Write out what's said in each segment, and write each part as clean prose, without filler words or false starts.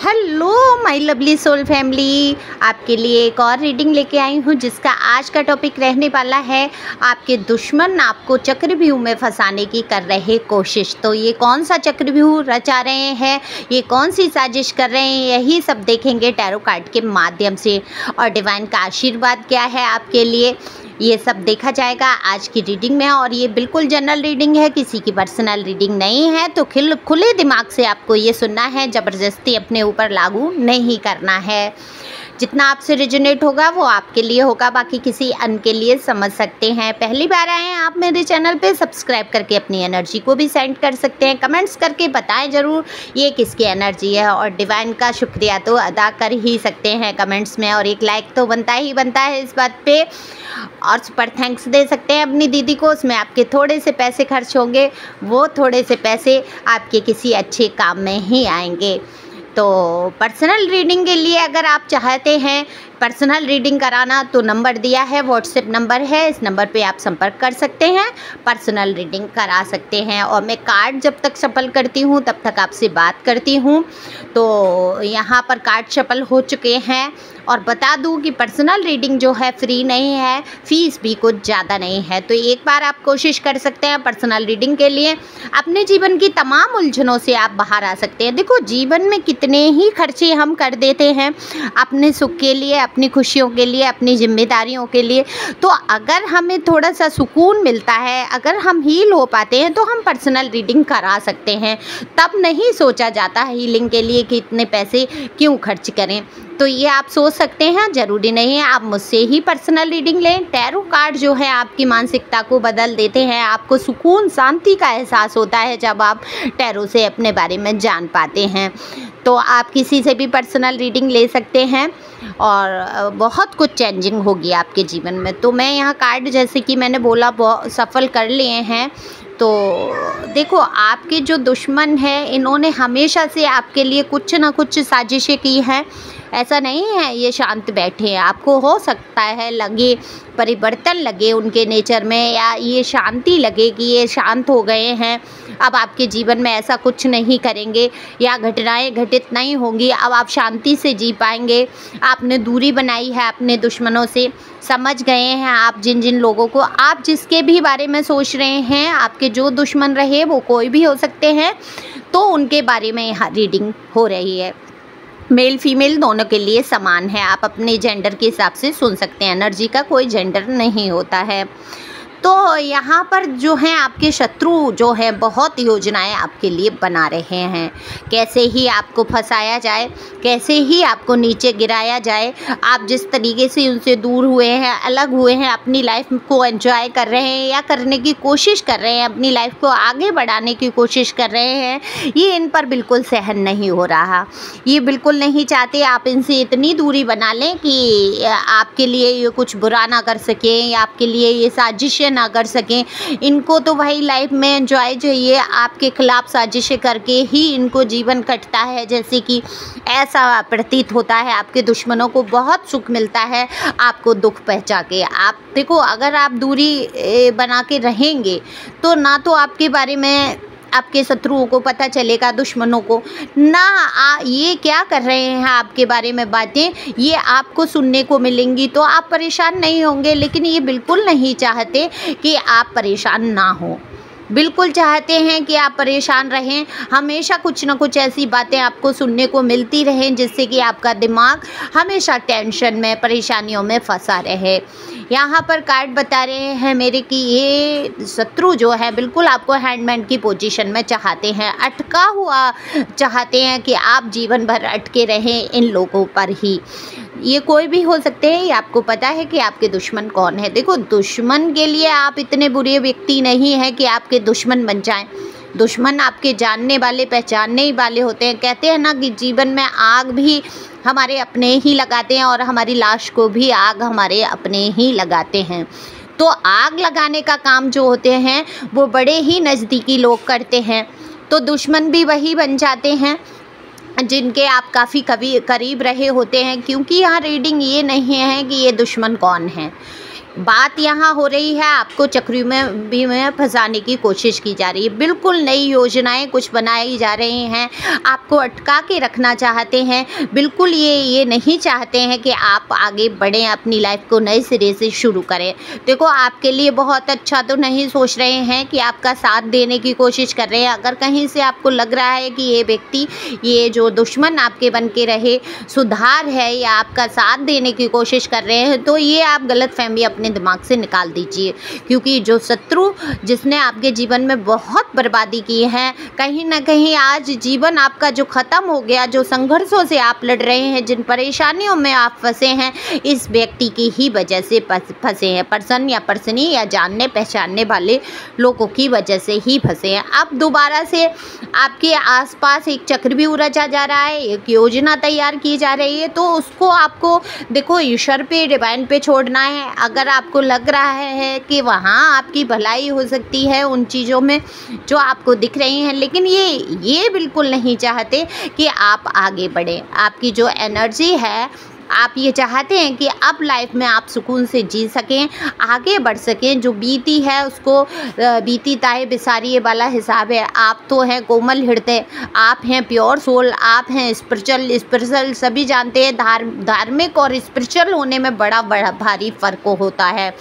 Hello my lovely soul family, आपके लिए एक और रीडिंग लेके आई हूँ जिसका आज का टॉपिक रहने वाला है आपके दुश्मन आपको चक्रव्यूह में फंसाने की कर रहे कोशिश। तो ये कौन सा चक्रव्यूह रचा रहे हैं, ये कौन सी साजिश कर रहे हैं, यही सब देखेंगे टैरो कार्ड के माध्यम से। और डिवाइन का आशीर्वाद क्या है आपके लिए, ये सब देखा जाएगा आज की रीडिंग में। और ये बिल्कुल जनरल रीडिंग है, किसी की पर्सनल रीडिंग नहीं है। तो खुले दिमाग से आपको ये सुनना है, ज़बरदस्ती अपने ऊपर लागू नहीं करना है। जितना आपसे रेजोनेट होगा वो आपके लिए होगा, बाकी किसी अन्य के लिए समझ सकते हैं। पहली बार आए हैं आप मेरे चैनल पे, सब्सक्राइब करके अपनी एनर्जी को भी सेंड कर सकते हैं। कमेंट्स करके बताएं ज़रूर ये किसकी एनर्जी है, और डिवाइन का शुक्रिया तो अदा कर ही सकते हैं कमेंट्स में, और एक लाइक तो बनता ही बनता है इस बात पे। और सुपर थैंक्स दे सकते हैं अपनी दीदी को, उसमें आपके थोड़े से पैसे खर्च होंगे, वो थोड़े से पैसे आपके किसी अच्छे काम में ही आएंगे। तो पर्सनल रीडिंग के लिए अगर आप चाहते हैं पर्सनल रीडिंग कराना तो नंबर दिया है, व्हाट्सएप नंबर है, इस नंबर पे आप संपर्क कर सकते हैं, पर्सनल रीडिंग करा सकते हैं। और मैं कार्ड जब तक शफल करती हूँ तब तक आपसे बात करती हूँ। तो यहाँ पर कार्ड शफल हो चुके हैं, और बता दूँ कि पर्सनल रीडिंग जो है फ्री नहीं है, फ़ीस भी कुछ ज़्यादा नहीं है। तो एक बार आप कोशिश कर सकते हैं पर्सनल रीडिंग के लिए, अपने जीवन की तमाम उलझनों से आप बाहर आ सकते हैं। देखो, जीवन में कितने ही खर्चे हम कर देते हैं अपने सुख के लिए, अपनी खुशियों के लिए, अपनी जिम्मेदारियों के लिए। तो अगर हमें थोड़ा सा सुकून मिलता है, अगर हम हील हो पाते हैं, तो हम पर्सनल रीडिंग करा सकते हैं। तब नहीं सोचा जाता हीलिंग के लिए कि इतने पैसे क्यों खर्च करें। तो ये आप सोच सकते हैं, ज़रूरी नहीं है आप मुझसे ही पर्सनल रीडिंग लें। टैरो कार्ड जो है आपकी मानसिकता को बदल देते हैं, आपको सुकून शांति का एहसास होता है जब आप टैरो से अपने बारे में जान पाते हैं। तो आप किसी से भी पर्सनल रीडिंग ले सकते हैं, और बहुत कुछ चेंजिंग होगी आपके जीवन में। तो मैं यहाँ कार्ड जैसे कि मैंने बोला बहुत सफल कर लिए हैं। तो देखो, आपके जो दुश्मन हैं इन्होंने हमेशा से आपके लिए कुछ ना कुछ साजिशें की हैं। ऐसा नहीं है ये शांत बैठे हैं, आपको हो सकता है लगे परिवर्तन लगे उनके नेचर में, या ये शांति लगे कि ये शांत हो गए हैं, अब आपके जीवन में ऐसा कुछ नहीं करेंगे, या घटनाएं घटित नहीं होंगी, अब आप शांति से जी पाएंगे। आपने दूरी बनाई है अपने दुश्मनों से, समझ गए हैं आप जिन जिन लोगों को, आप जिसके भी बारे में सोच रहे हैं, आपके जो दुश्मन रहे वो कोई भी हो सकते हैं, तो उनके बारे में यहाँ रीडिंग हो रही है। मेल फीमेल दोनों के लिए समान है, आप अपने जेंडर के हिसाब से सुन सकते हैं, एनर्जी का कोई जेंडर नहीं होता है। तो यहाँ पर जो हैं आपके शत्रु जो है बहुत योजनाएं आपके लिए बना रहे हैं, कैसे ही आपको फंसाया जाए, कैसे ही आपको नीचे गिराया जाए। आप जिस तरीके से उनसे दूर हुए हैं, अलग हुए हैं, अपनी लाइफ को एंजॉय कर रहे हैं या करने की कोशिश कर रहे हैं, अपनी लाइफ को आगे बढ़ाने की कोशिश कर रहे हैं, ये इन पर बिल्कुल सहन नहीं हो रहा। ये बिल्कुल नहीं चाहते आप इनसे इतनी दूरी बना लें कि आपके लिए ये कुछ बुरा ना कर सकें, या आपके लिए ये साजिशें ना कर सकें। इनको तो भाई लाइफ में एंजॉय चाहिए, आपके खिलाफ साजिशें करके ही इनको जीवन कटता है। जैसे कि ऐसा प्रतीत होता है आपके दुश्मनों को बहुत सुख मिलता है आपको दुख पहुंचा के। आप देखो, अगर आप दूरी बना के रहेंगे तो ना तो आपके बारे में आपके शत्रुओं को पता चलेगा, दुश्मनों को ना ये क्या कर रहे हैं आपके बारे में बातें, ये आपको सुनने को मिलेंगी, तो आप परेशान नहीं होंगे। लेकिन ये बिल्कुल नहीं चाहते कि आप परेशान ना हो, बिल्कुल चाहते हैं कि आप परेशान रहें, हमेशा कुछ ना कुछ ऐसी बातें आपको सुनने को मिलती रहें जिससे कि आपका दिमाग हमेशा टेंशन में, परेशानियों में फंसा रहे। यहाँ पर कार्ड बता रहे हैं मेरे कि ये शत्रु जो है बिल्कुल आपको हैंडमैन की पोजीशन में चाहते हैं, अटका हुआ चाहते हैं कि आप जीवन भर अटके रहें इन लोगों पर ही। ये कोई भी हो सकते हैं, ये आपको पता है कि आपके दुश्मन कौन है। देखो, दुश्मन के लिए आप इतने बुरे व्यक्ति नहीं हैं कि आपके दुश्मन बन जाएं। दुश्मन आपके जानने वाले, पहचानने ही वाले होते हैं। कहते हैं ना कि जीवन में आग भी हमारे अपने ही लगाते हैं, और हमारी लाश को भी आग हमारे अपने ही लगाते हैं। तो आग लगाने का काम जो होते हैं वो बड़े ही नज़दीकी लोग करते हैं। तो दुश्मन भी वही बन जाते हैं जिनके आप काफ़ी करीब रहे होते हैं। क्योंकि यहाँ रीडिंग ये नहीं है कि ये दुश्मन कौन है, बात यहाँ हो रही है आपको चक्रव्यूह में फंसाने की कोशिश की जा रही है। बिल्कुल नई योजनाएं कुछ बनाई जा रही हैं, आपको अटका के रखना चाहते हैं। बिल्कुल ये नहीं चाहते हैं कि आप आगे बढ़ें, अपनी लाइफ को नए सिरे से शुरू करें। देखो, आपके लिए बहुत अच्छा तो नहीं सोच रहे हैं कि आपका साथ देने की कोशिश कर रहे हैं। अगर कहीं से आपको लग रहा है कि ये व्यक्ति, ये जो दुश्मन आपके बन के रहे, सुधार है या आपका साथ देने की कोशिश कर रहे हैं, तो ये आप गलतफहमी अपने दिमाग से निकाल दीजिए। क्योंकि जो शत्रु जिसने आपके जीवन में बहुत बर्बादी की है, कहीं ना कहीं आज जीवन आपका जो ख़त्म हो गया, जो संघर्षों से आप लड़ रहे हैं, जिन परेशानियों में आप फंसे हैं, इस व्यक्ति की ही वजह से फंसे हैं। पर्सन या पर्सनी या जानने पहचानने वाले लोगों की वजह से ही फंसे हैं। अब दोबारा से आपके आसपास एक चक्रव्यूह रचा जा रहा है, एक योजना तैयार की जा रही है, तो उसको आपको देखो ईश्वर पे, डिवाइन पे छोड़ना है। अगर आपको लग रहा है कि वहाँ आपकी भलाई हो सकती है उन चीज़ों में जो आपको दिख रही हैं, लेकिन ये बिल्कुल नहीं चाहते कि आप आगे बढ़ें। आपकी जो एनर्जी है, आप ये चाहते हैं कि अब लाइफ में आप सुकून से जी सकें, आगे बढ़ सकें। जो बीती है उसको बीती ताए बिसारिए वाला हिसाब है। आप तो हैं कोमल हृदय, आप हैं प्योर सोल, आप हैं स्पिरिचुअल। सभी जानते हैं धार्मिक और स्पिरिचुअल होने में बड़ा भारी फ़र्क होता है।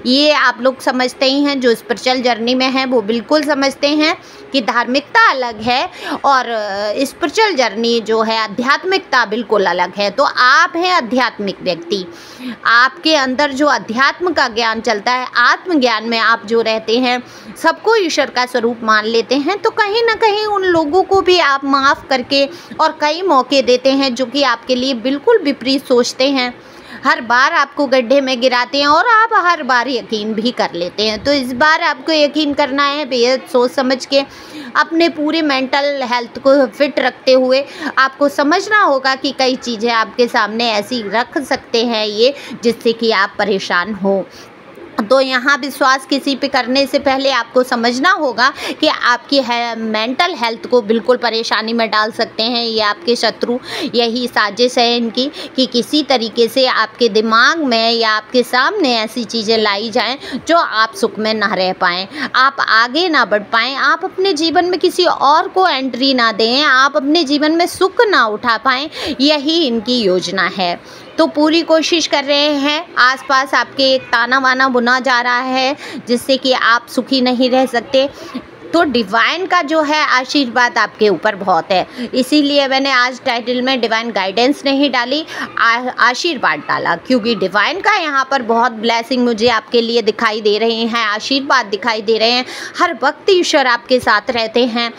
ये आप लोग समझते ही हैं, जो स्पिरिचुअल जर्नी में हैं वो बिल्कुल समझते हैं कि धार्मिकता अलग है और स्पिरिचुअल जर्नी जो है, आध्यात्मिकता बिल्कुल अलग है। तो आप हैं आध्यात्मिक व्यक्ति, आपके अंदर जो अध्यात्म का ज्ञान चलता है, आत्मज्ञान में आप जो रहते हैं, सबको ईश्वर का स्वरूप मान लेते हैं, तो कहीं ना कहीं उन लोगों को भी आप माफ़ करके और कई मौके देते हैं जो कि आपके लिए बिल्कुल विपरीत सोचते हैं। हर बार आपको गड्ढे में गिराते हैं और आप हर बार यकीन भी कर लेते हैं। तो इस बार आपको यकीन करना है, बेहद सोच समझ के, अपने पूरे मेंटल हेल्थ को फिट रखते हुए आपको समझना होगा कि कई चीज़ें आपके सामने ऐसी रख सकते हैं ये, जिससे कि आप परेशान हो। तो यहाँ विश्वास किसी पे करने से पहले आपको समझना होगा कि आपकी मेंटल हेल्थ को बिल्कुल परेशानी में डाल सकते हैं ये आपके शत्रु। यही साजिश है इनकी कि किसी तरीके से आपके दिमाग में या आपके सामने ऐसी चीज़ें लाई जाएं जो आप सुख में ना रह पाएँ, आप आगे ना बढ़ पाएँ, आप अपने जीवन में किसी और को एंट्री ना दें, आप अपने जीवन में सुख ना उठा पाएँ। यही इनकी योजना है। तो पूरी कोशिश कर रहे हैं, आसपास आपके एक ताना वाना बुना जा रहा है जिससे कि आप सुखी नहीं रह सकते। तो डिवाइन का जो है आशीर्वाद आपके ऊपर बहुत है, इसीलिए मैंने आज टाइटल में डिवाइन गाइडेंस नहीं डाली, आशीर्वाद डाला, क्योंकि डिवाइन का यहाँ पर बहुत ब्लेसिंग मुझे आपके लिए दिखाई दे रही हैं, आशीर्वाद दिखाई दे रहे हैं। हर वक्त ईश्वर आपके साथ रहते हैं।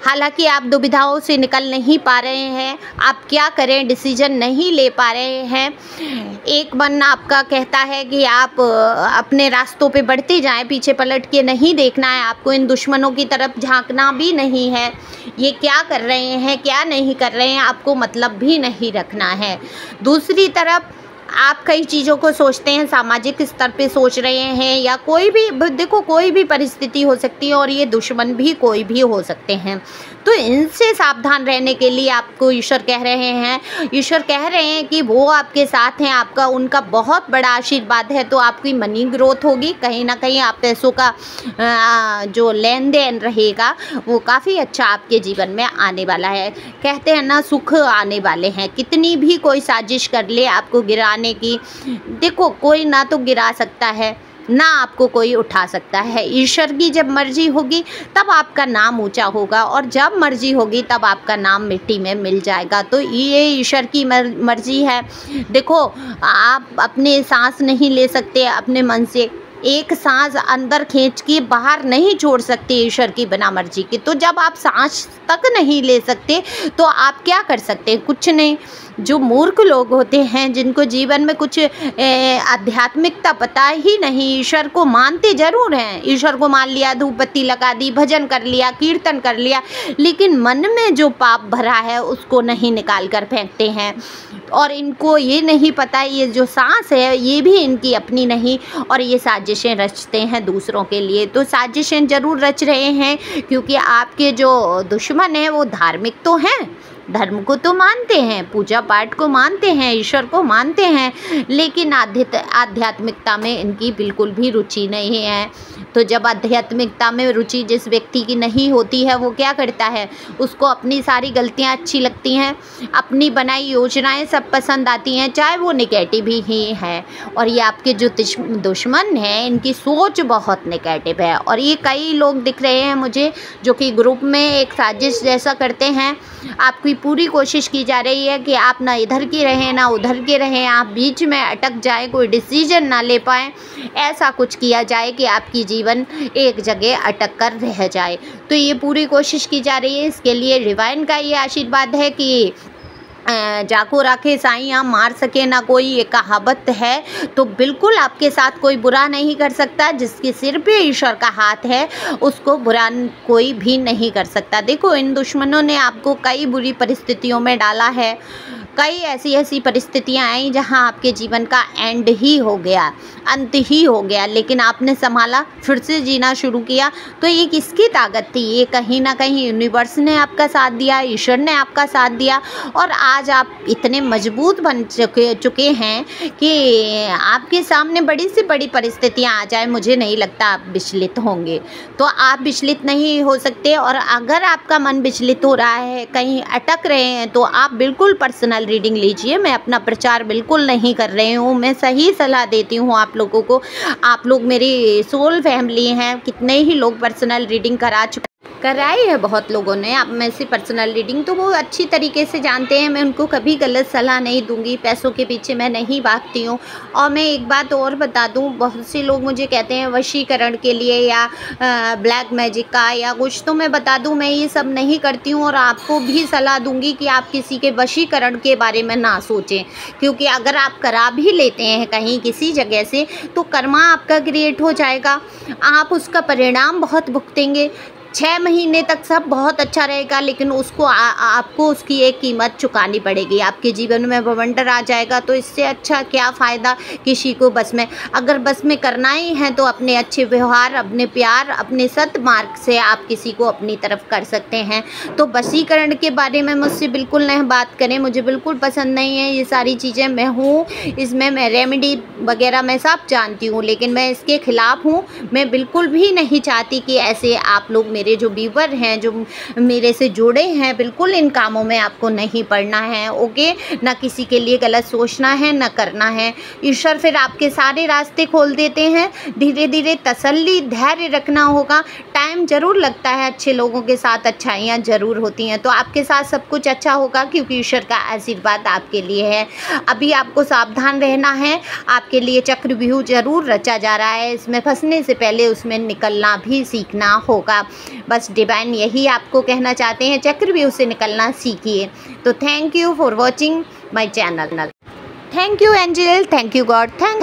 हालांकि आप दुविधाओं से निकल नहीं पा रहे हैं, आप क्या करें डिसीजन नहीं ले पा रहे हैं। एक मन आपका कहता है कि आप अपने रास्तों पे बढ़ते जाएं, पीछे पलट के नहीं देखना है, आपको इन दुश्मनों की तरफ झांकना भी नहीं है। ये क्या कर रहे हैं, क्या नहीं कर रहे हैं, आपको मतलब भी नहीं रखना है। दूसरी तरफ आप कई चीज़ों को सोचते हैं, सामाजिक स्तर पे सोच रहे हैं, या कोई भी, देखो कोई भी परिस्थिति हो सकती है और ये दुश्मन भी कोई भी हो सकते हैं। तो इनसे सावधान रहने के लिए आपको ईश्वर कह रहे हैं, ईश्वर कह रहे हैं कि वो आपके साथ हैं, आपका उनका बहुत बड़ा आशीर्वाद है। तो आपकी मनी ग्रोथ होगी, कहीं ना कहीं आप पैसों का जो लेन देन रहेगा वो काफ़ी अच्छा आपके जीवन में आने वाला है। कहते हैं ना, सुख आने वाले हैं। कितनी भी कोई साजिश कर ले आपको गिराने की, देखो कोई ना तो गिरा सकता है ना आपको कोई उठा सकता है। ईश्वर की जब मर्जी होगी तब आपका नाम ऊंचा होगा, और जब मर्जी होगी तब आपका नाम मिट्टी में मिल जाएगा। तो ये ईश्वर की मर्जी है। देखो, आप अपने सांस नहीं ले सकते अपने मन से, एक सांस अंदर खींच के बाहर नहीं छोड़ सकते ईश्वर की बिना मर्जी के। तो जब आप सांस तक नहीं ले सकते तो आप क्या कर सकते हैं? कुछ नहीं। जो मूर्ख लोग होते हैं, जिनको जीवन में कुछ आध्यात्मिकता पता ही नहीं, ईश्वर को मानते ज़रूर हैं, ईश्वर को मान लिया, धूप बत्ती लगा दी, भजन कर लिया, कीर्तन कर लिया, लेकिन मन में जो पाप भरा है उसको नहीं निकाल कर फेंकते हैं। और इनको ये नहीं पता ये जो सांस है ये भी इनकी अपनी नहीं, और ये साजिशें रचते हैं दूसरों के लिए। तो साजिशें ज़रूर रच रहे हैं, क्योंकि आपके जो दुश्मन हैं वो धार्मिक तो हैं, धर्म को तो मानते हैं, पूजा पाठ को मानते हैं, ईश्वर को मानते हैं, लेकिन आध्यात्मिकता में इनकी बिल्कुल भी रुचि नहीं है। तो जब आध्यात्मिकता में रुचि जिस व्यक्ति की नहीं होती है वो क्या करता है, उसको अपनी सारी गलतियां अच्छी लगती हैं, अपनी बनाई योजनाएं सब पसंद आती हैं, चाहे वो नेगेटिव ही है। और ये आपके जो दुश्मन हैं इनकी सोच बहुत नेगेटिव है। और ये कई लोग दिख रहे हैं मुझे जो कि ग्रुप में एक साजिश जैसा करते हैं। आपकी पूरी कोशिश की जा रही है कि आप ना इधर की रहें ना उधर के रहें, आप बीच में अटक जाए, कोई डिसीजन ना ले पाएँ, ऐसा कुछ किया जाए कि आपकी जीवन एक जगह अटक कर रह जाए। तो ये पूरी कोशिश की जा रही है। इसके लिए डिवाइन का ये आशीर्वाद है कि जाको राखे साईं मार सके ना कोई, ये कहावत है। तो बिल्कुल आपके साथ कोई बुरा नहीं कर सकता। जिसके सिर पे ईश्वर का हाथ है उसको बुरा कोई भी नहीं कर सकता। देखो, इन दुश्मनों ने आपको कई बुरी परिस्थितियों में डाला है, कई ऐसी परिस्थितियां आई जहां आपके जीवन का एंड ही हो गया, अंत ही हो गया, लेकिन आपने संभाला, फिर से जीना शुरू किया। तो ये किसकी ताकत थी? ये कहीं ना कहीं यूनिवर्स ने आपका साथ दिया, ईश्वर ने आपका साथ दिया, और आज आप इतने मजबूत बन चुके हैं कि आपके सामने बड़ी से बड़ी परिस्थितियां आ जाए, मुझे नहीं लगता आप विचलित होंगे। तो आप विचलित नहीं हो सकते। और अगर आपका मन विचलित हो रहा है, कहीं अटक रहे हैं, तो आप बिल्कुल पर्सनल रीडिंग लीजिए। मैं अपना प्रचार बिल्कुल नहीं कर रही हूँ, मैं सही सलाह देती हूँ आप लोगों को। आप लोग मेरी सोल फैमिली हैं, कितने ही लोग पर्सनल रीडिंग कराई है बहुत लोगों ने आप में से पर्सनल रीडिंग, तो वो अच्छी तरीके से जानते हैं। मैं उनको कभी गलत सलाह नहीं दूंगी, पैसों के पीछे मैं नहीं भागती हूँ। और मैं एक बात और बता दूँ, बहुत से लोग मुझे कहते हैं वशीकरण के लिए या ब्लैक मैजिक का या कुछ, तो मैं बता दूँ मैं ये सब नहीं करती हूँ। और आपको भी सलाह दूंगी कि आप किसी के वशीकरण के बारे में ना सोचें, क्योंकि अगर आप करा भी लेते हैं कहीं किसी जगह से, तो कर्मा आपका क्रिएट हो जाएगा, आप उसका परिणाम बहुत भुगतेंगे। 6 महीने तक सब बहुत अच्छा रहेगा, लेकिन उसको आपको उसकी एक कीमत चुकानी पड़ेगी। आपके जीवन में बवंडर आ जाएगा। तो इससे अच्छा क्या फ़ायदा किसी को बस में, अगर बस में करना ही है तो अपने अच्छे व्यवहार, अपने प्यार, अपने सत्मार्ग से आप किसी को अपनी तरफ कर सकते हैं। तो वशीकरण के बारे में मुझसे बिल्कुल नहीं बात करें, मुझे बिल्कुल पसंद नहीं है ये सारी चीज़ें। मैं हूँ इसमें, मैं रेमेडी वगैरह मैं सब जानती हूँ, लेकिन मैं इसके ख़िलाफ़ हूँ। मैं बिल्कुल भी नहीं चाहती कि ऐसे आप लोग, मेरे जो व्यूअर हैं, जो मेरे से जुड़े हैं, बिल्कुल इन कामों में आपको नहीं पड़ना है। ओके, ना किसी के लिए गलत सोचना है, ना करना है। ईश्वर फिर आपके सारे रास्ते खोल देते हैं। धीरे धीरे तसल्ली, धैर्य रखना होगा। टाइम ज़रूर लगता है, अच्छे लोगों के साथ अच्छाइयाँ ज़रूर होती हैं। तो आपके साथ सब कुछ अच्छा होगा, क्योंकि ईश्वर का आशीर्वाद आपके लिए है। अभी आपको सावधान रहना है। आपके लिए चक्रव्यूह ज़रूर रचा जा रहा है, इसमें फंसने से पहले उसमें निकलना भी सीखना होगा। बस डिवाइन यही आपको कहना चाहते हैं, चक्रव्यूह से निकलना सीखिए। तो thank you for watching my channel. Thank you angel, thank you God, thank